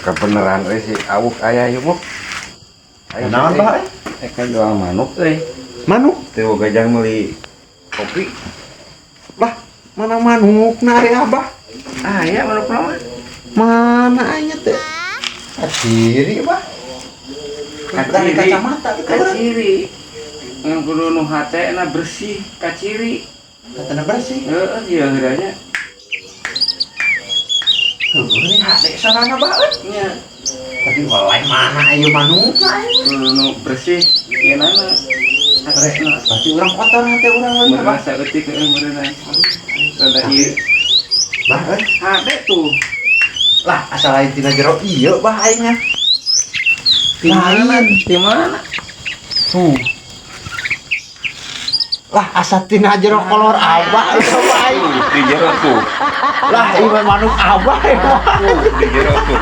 kebenaran sih awuk ayah yuk Naon bah? kan doang manuk Manuk? tuh gajang beli kopi Bah, mana manuk nari abah? ya manuk nama Mana aja teh? Kaciri bah. Dari kacamata kita kaciri yang kudu nu hate na bersih kaciri Katanya bersih. Iya hiranya Ini hati sarana banget. nya Tapi walai mana ayo manuk ayo. nu bersih ya nana hatena Pasti orang kotor hati orang lain bah. merasa ketik merenang rada ieu Bah, hate tuh lah asal lain tina jero iya bah aingnya. di mana Tuh. Lah asal tina jero kolor abah itu bah aing. di jero tuh Lah ieu manuk abah. di jero tuh